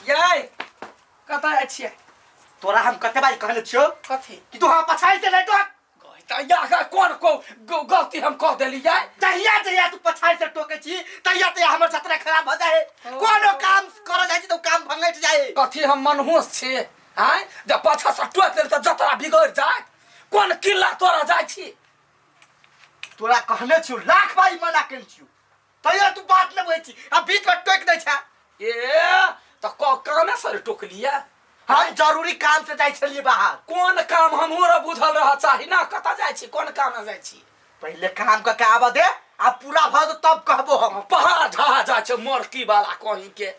ये कता छिए तोरा हम कते बार कहले छियो कथी कि तू हम पछाई से नहीं तो या कौन को गलती हम कह देली जाय जहिया तू पछाई से टोके छी तहिया ते हमर जतरा खराब भ जाए कोनो काम कर जाय छी तो काम भंगट जाए कथी हम मनहूस छी हैं जब पाछा से टोक दे त जतरा बिगड़ जाय कोन किल्ला तोरा जाय छी तोरा कहने छियो लाख बाई मना केल छियो तहिया तू बात न बुझै छी आ बीच में टोक दै छ ए त काने सर टोक लिया हम जरूरी काम से जाय छलिए बाहर कोन काम हमरो बुझल रह चाहि ना कता जाय छी कोन काम में जाय छी पहले काम का आवा दे आ पूरा भ तब कहबो हम पहाड़ ढहा जाय छ मोरकी वाला कहीं के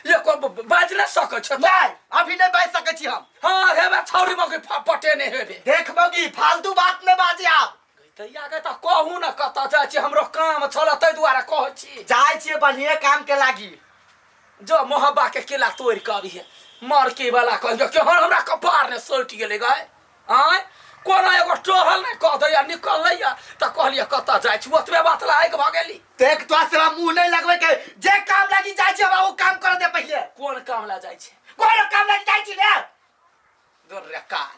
ये को बाज न सकै छ नहीं अभी नहीं बाज सकै छी हम हां हेबे छौरी मगे पटे नहीं हेबे देख मगी फालतू बात न बाजी आप तैया के त कहू न कता जाय छी हमरो काम छल तै दुआरे कहै छी जाय छी बढ़िया काम के लागी जो मोहब्बा के किला तोड़ के अभी है मारकी वाला कह के हमरा कपार ने सोट गेले गए आय कोना एगो टोहल ने कह दैया निकल लैया त कहलिए कता जाय छी ओतबे बात लायक भ गेली देख तो से मुंह नहीं लगवे के जे काम लागी जाय छी वो काम कर दे पहले कोन काम ला जाय छी कोन काम लागी जाय छी रे दोर रे काल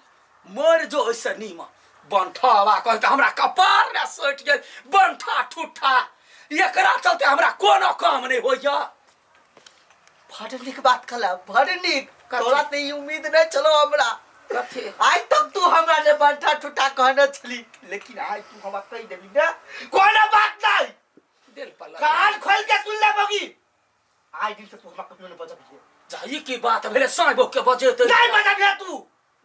मोर जो ऐसे नीमा बंठावा कह के हमरा कपार ने सोट गेल बंठा ठुठा एकरा चलते हमरा कोनो काम नहीं होया भड़निक बात कला भड़निक तोरा ते उम्मीद नहीं चलो हमरा कथी आज तक तू हमरा ने बंठा ठुठा कहने छली लेकिन आज तू हमरा कह देबी ना कोनो बात नहीं दिल पर कान खोल के सुन ले बगी आज दिन से तू हमरा कहियो नहीं बजबी जाई की बात भेले साइबो के बजे त नहीं बजबी तू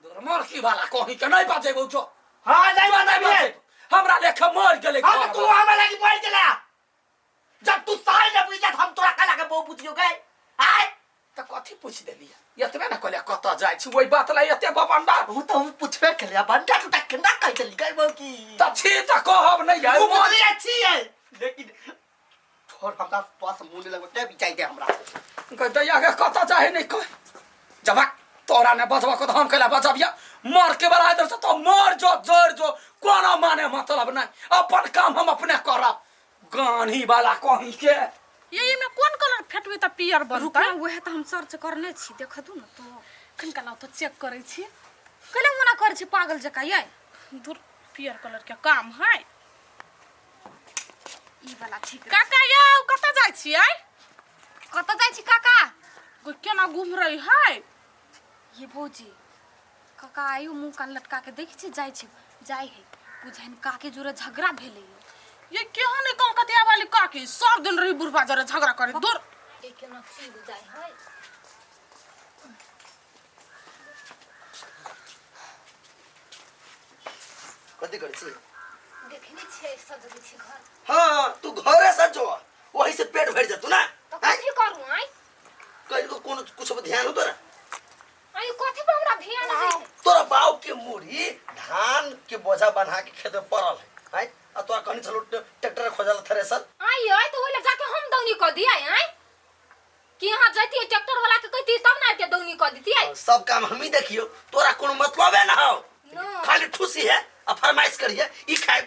दोर मारकी वाला कहि के नहीं बजेबो जो हां नहीं बजबी हमरा लेख मर गेले हां तू हमरा लागी मर गेला जब तू साल ने बुझत हम तोरा कला के बहु बुझियो गए आय त कथी पूछ देलिया यतबे न कहले कता जाय छी ओई बात ला एते बबंडा वो तो हम पूछबे केलिया बंडा टूटा केना कह देली गए बो की त छी त कहब नहीं है मोली अच्छी है लेकिन छोड़ हमरा पास मुंह नहीं लगते बिचाई दे हमरा कह दैया के कता जाय नहीं कह जब तोरा ने बजवा को हम केला बजबिया मर के बड़ा इधर से तो मर जो जोर जो कोनो माने मतलब नहीं अपन काम हम अपने करब गानी वाला कहीं के ये में कौन कलर फेटवे त पियर बनता रुका वह त हम सर्च करने छी देख दू न तो कनका ना तो चेक करे छी कले मना करे छी पागल जका ये दूर पियर कलर के काम है ई वाला ठीक काका ये कता जाय छी आई कत जाय छी काका कोई केना घूम रही है ये भौजी काका आयु मुंह कान लटका के देख छी जाय है बुझन काके जुरे झगड़ा भेले ये केहन है कलकतिया वाली काकी सब दिन रही बुढ़बा जरे झगड़ा करे दूर एक न चीज जाय है कथि करे छी देखनी छे सजबै छी घर हां तू घरे सजो वही से पेट भर जतु ना तो कथि करू आई कहीं को कोनो कुछ पे ध्यान हो तोरा आई कथि पे हमरा ध्यान है तोरा बाऊ के मुड़ी धान के बोझा बना के खेत में पड़ल है आ तोरा कनी चलो ट्रैक्टर खोजल थ्रेसर आई तो ओले जाके हम दौनी क दिया आई कि यहां जैती ट्रैक्टर वाला के कहती तब ना के दौनी क देती आई सब काम हम ही देखियो तोरा कोनो मतलब है ना हो खाली ठुसी है आ फरमाइश करिए ई खाए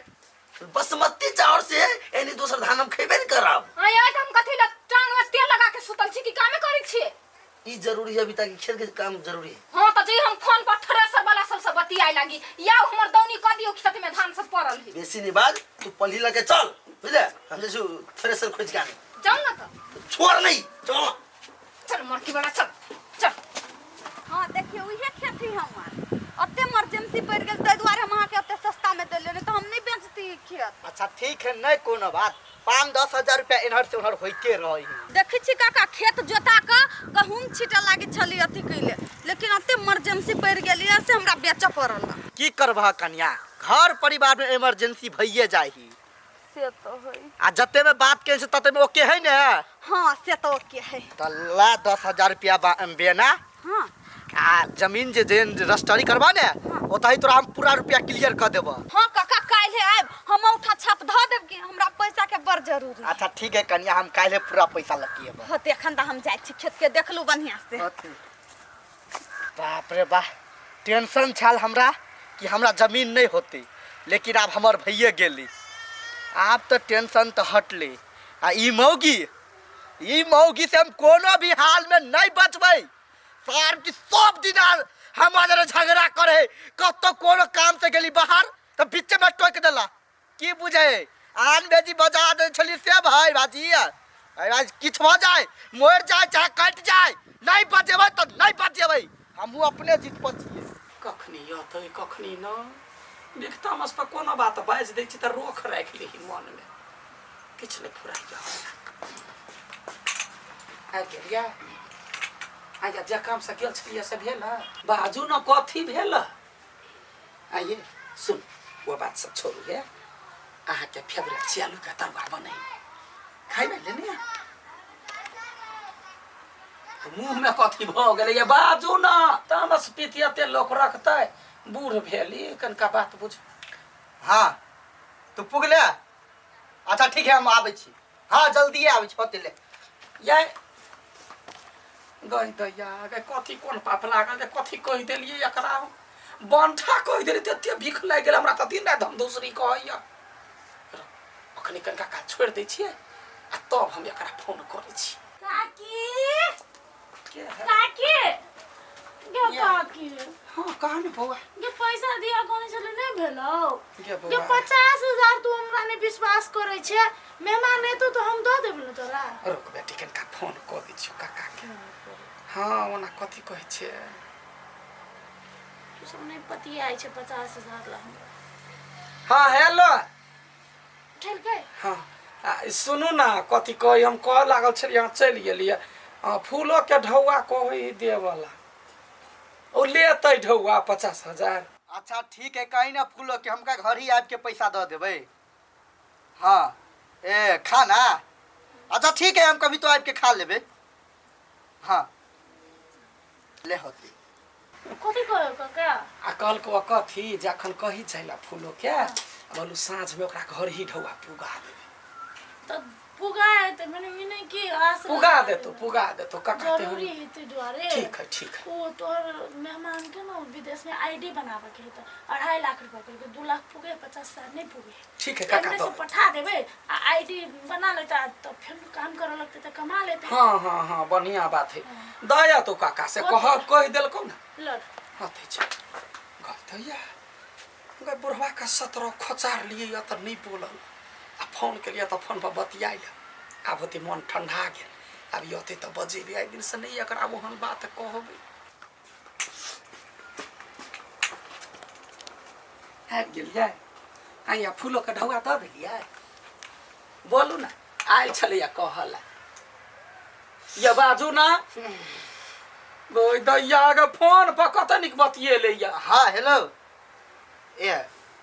बासमती चावल से एनी दूसर धान हम खेबे नहीं करब आई तो हम कथि ल टांग में तेल लगा के सुतल छी कि कामे करै छी ई जरूरी है अभी तक खेत के काम जरूरी है हां त जे हम फोन पर थ्रेसर वाला सबसे बतियाई लागी या हमर दौनी क दियो खेत में धान सब पड़ल है बेसी नहीं बात तू पल्ली लगे चल बुझले हम जैसे थ्रेसर खोज के आने जाऊ ना तो छोड़ नहीं चल चल मरकी बड़ा चल हां देखिए ओहे खेती हमार अते इमरजेंसी पड़ गेल तै दुआरे हम अहाँ के अते सस्ता में देले नहीं तो हम नहीं बेचती खेत अच्छा ठीक है नहीं कोनो बात 5-10 रुपया इनहर से उनहर होइते रही देखि छी काका खेत जोता के गहूम छीटा लागी छली अथी कइले लेकिन अते इमरजेंसी पड़ गेली से हमरा बेच पड़ल की करबह कन्या घर परिवार में इमरजेंसी भइए जाही से तो है आ जते में बात के से तते में ओके है ना हां से तो ओके है तल्ला 10,000 रुपया बेना हां आ जमीन जे रजिस्ट्री करबा ने ओतही तोरा हम पूरा रुपया क्लियर कर देबो हां काका काल्हे आब हम उठा छाप ध देब कि हमरा पैसा के बड़ जरूरी अच्छा ठीक है कन्या हम काल्हे पूरा पैसा लकिएबो होते एखन त हम जाय छी खेत के देखलू बढ़िया से बाप रे बाप टेंशन छाल हमरा कि हमरा जमीन नहीं होती लेकिन अब हमर भइए गेली आप तो टेंशन तो हटले आ ई मौगी से हम कोनो भी हाल में नहीं बचबै सार की सब दिन हमारे झगड़ा करे कतो कोनो काम से गेली बाहर तो बीच में टोक देला की बुझे आन बेजी बजा दे छली से भाई बाजी आज किछ हो जाए मोर जाए चाहे कट जाए नहीं बजेबै तो नहीं बजेबै हमहू अपने जीत पर छिए कखनी यतै कखनी न देखता मस पर कोनो बात बाज दै छी त रोक राख ली मन में किछ नहीं फुराइया आ गेलिया आया जे काम से गेल छलिए से भेल बाजू न कथी भेल आइए सुन वो बात सब छोड़ू है अहाँ के फेवरेट छी आलू का तरुआ बनै खाइ में लेने मुंह में कथी भ गेलै ये बाजू न तामस पितियते लोक रखतै बूढ़ भेली कनका बात बुझ हाँ तू पुगले अच्छा ठीक है हम आबै छी हाँ जल्दी आबै छी होते ले ये गई दैया गे कथी कोन पाप लागल जे कथी कहि देलिए एकरा बंठा कहि देली तते भीख लाग गेल हमरा त दिन रात हम दूसरी कहैया अखनी कनका का छोड़ दै छियै आ तब हम एकरा फोन करै छी काकी के है काकी गे काकी हां कहां ने बौआ गे पैसा दिया कोनी चले नै भेलौ गे गे बौआ 50,000 तू हमरा ने विश्वास करै छै मेहमान एतो तो हम द देब न तोरा रुक बेटी कनका फोन क दै छियो काका के हां ओना कथी कहै छै तू सब नै पति आइ छै 50,000 ला हमरा हां हेलो ठेल के हाँ सुनू ना कथी कही हम कह लागल छलिए यहाँ चलि गेलिए फूलों के ढौआ कही देवला ओ लेते ढौआ 50,000 अच्छा ठीक है कहीं ना फूलो के हमका घर ही आब के पैसा दे देबै हाँ ए खाना अच्छा ठीक है हम कभी तो आब के खा लेबै हाँ ले होती कथी कहौ काका आ कल को कथी जखन कही छैला फूलों के बोलू साँझ में ओकरा घर ही ढौआ पुगा देबे त पुगाए त मैंने ई नै कि आस पुगा दे तो काका ते जरूरी है ते द्वारे ठीक है ओ तोर मेहमान के ना विदेश में आईडी बनावे के त 2.5 लाख रुपया के 2 लाख पुगे 50,000 नहीं पुगे ठीक है काका तो पठा देबे आ आईडी बना लेता तो फिर काम करे लगते त कमा लेते हाँ बढ़िया बात है दया तो काका से कह देलको ना लड़ हाथे छ गथैया गे बुढ़वा का 17 खोचार लिए या त नहीं बोलल आ फोन के लिए तो फोन पर बतियाइल आब होते मन ठंडा गेल अब यते तो बजेबे आई दिन से नहीं एकरा ओहन बात कहबे आ गेलिए आइया फूलों के ढौआ द देलिए बोलू ना आयल छलिया कहला ये बाजू ना गोई दैया के फोन पर कतनिक बतियेले या हाँ हेलो ए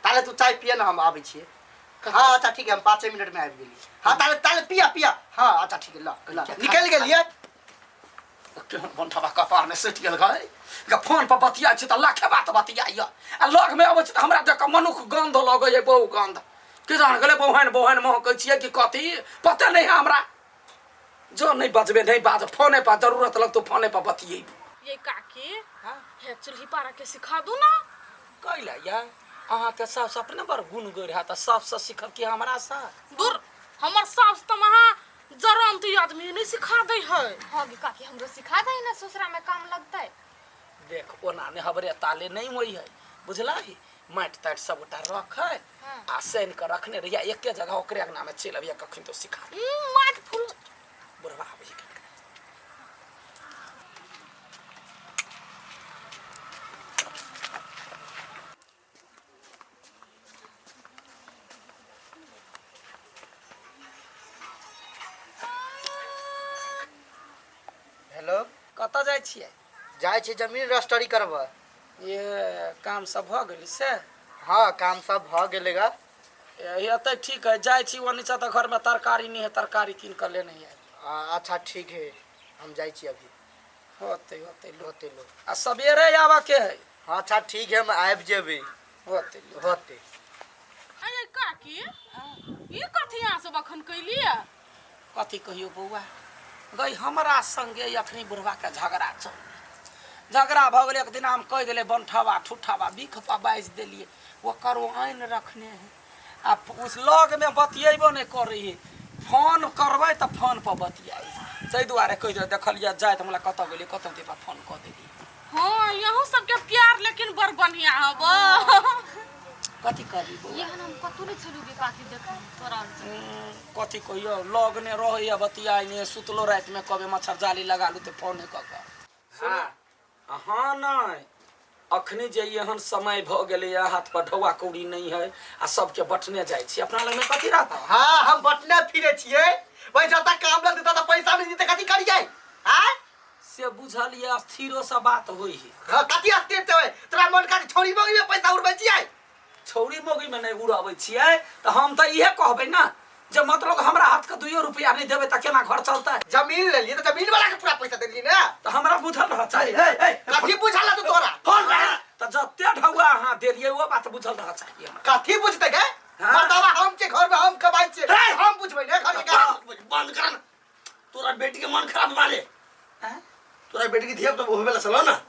ताले तू चाय पिए ना हम आबै छिए हाँ अच्छा ठीक है हम 5 मिनट में आबि गेली हाँ ताले पिया हाँ अच्छा ठीक है ला निकल गेलिए केहन बंठवा कपार में सटि गेल गए के फोन पर बतिया छ त लाखे बात बतियाइया आ लग में आबै छ त हमरा देख मनुख गंध लगै बहु गंध के जान गेले बहन महकै छियै कि कथी पता नहीं है हमरा जो नहीं बजबे नहीं बाज फोने पर जरूरत लग तो फोने पर बतियेबू ये काकी हां हे चुल्ही पारा के सिखा दू ना कैला या अहाँ के सास अपने बड़ गुण गड़ है त सबसे सीखब कि हमरा सा दूर हमर सास त महा जरंत आदमी नहीं सिखा दे है हाँ गे काकी हमरो सिखा दे ना ससुरा में काम लगतै देख ओना ने हमरे ताले नहीं होई है बुझला ही माट ताट सब उठा रख है आ सैन के रखने रहिया एके जगह ओकरे अंगना में चल अबिया कखन तो सिखा माट फूल बुढ़वा आबै के हेलो कत जाय छियै जाय छी जमीन रजिस्ट्री करबा ये काम सब भ गेल से हाँ काम सब भ गेलेगा ये तो ठीक है जाय छी ओनी से त घर में तरकारी नहीं है तरकारी किन कर लेने है अच्छा ठीक है हम जाय छी अभी होते लो आ सवेरे आवा के है अच्छा ठीक है हम आबि जेबै होते अरे काकी ई कथि यहाँ से बखन कैलिए कथी कहियो बौआ गई हमरा संगे अखनी बुढ़वा के झगड़ा भ गेलै एक दिन हम कह देले बंठवा ठुठवा बिख पा बाइज देलिए ओकर आइन रखने है आ उस लग में बतियेबो नहीं कर रही है फोन करबै त फोन पर बतियाई तै दुआरे कहि दे देखलिया जाय त हमरा कत गेली कत दे फोन क देली हाँ यहाँ सबके प्यार लेकिन बड़ बढ़िया हब कथी करी ये हम कतौ नहीं चलू के बाकी देख तोरा कथी कहियो लगने रहैया बतियाई ने सुतलो रात में कबे मच्छर जाली लगा लू त फोन क हाँ नहीं अखनी जे एहन समय भ गेलै हाथ पर ढौआ कौड़ी नहीं है आ सबके बटने जाइ छी अपना लग में कथी रहता हाँ हम बटने फिरे छिए भाई जता काम लग देता तो पैसा नहीं देते कथी करिए हां से बुझलिए स्थिरो सा बात होई है हां कथी अस्थिर ते तोरा मन का छोरी मोगी में पैसा उड़बै छिए छौरी मोगी में नहीं उड़ाबै छिए त हम त इहे कहबै ना जे मतलब हमरा हाथ के 2 रुपया नहीं देबे त केना घर चलता जमीन ले लिए तो जमीन वाला के पूरा पैसा दे लिए ना त हमरा बुझल रह चाहिए कथी बुझल तू तोरा फोन त जत्ते ढौआ हां देलिए वो बात बुझल रह चाहिए हमरा कथी बुझते के मर्दावा हम के घर में हम कमाई छे हम बुझबै ने घर के बंद कर ना तोरा बेटी के मन खराब मारे तोरा बेटी की धिया तो होवे ला चलो ना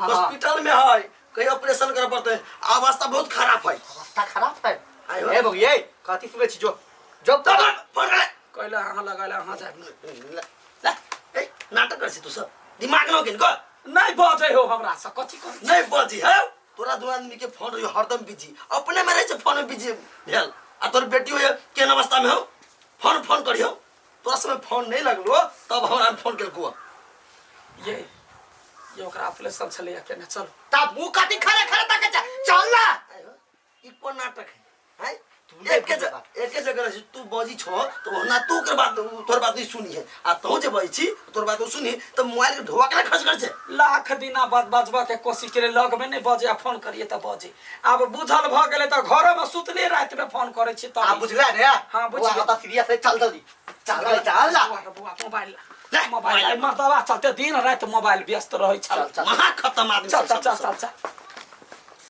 हॉस्पिटल में है कहीं ऑपरेशन करे पड़ते अवस्था बहुत खराब है अवस्था खराब है आयो ए बग ये कथी सुने छी जो जब तब फोन कर कहला हां लगाला हां जा ले ए नाटक कर छी तू सब दिमाग न किन को नहीं बजे हो हमरा से कथी कर नहीं बजी है तोरा दो आदमी के फोन रही हरदम बिजी अपने में रहे फोन में बिजी भेल आ तोर बेटी हो केन अवस्था में हो फोन करियो तोरा समय फोन नहीं लगलो तब हमरा फोन केल को ये ओकरा ऑपरेशन चले केने चल ता मुंह कथी खरे खरे तक चल ना ई कोन नाटक है हैं एक जगह रही तू बजी छो तो ना तू कर बात तोर बात नहीं सुनी है आ तो जे बजी छी तोर बात सुनी तो मोबाइल के ढोआ के खर्च कर छे लाख दिना बाद बजबा के कोशिश करे लग में नहीं बजे आ फोन करिए त बजे अब बुझल भ गेले त घर में सुतले रात में फोन करे छी त आप बुझला ने हां बुझ बुझला त सीरियस है चल जल्दी चल ला मोबाइल मर्दवा चलते दिन रात मोबाइल व्यस्त रहे छ महा खत्म आदमी चल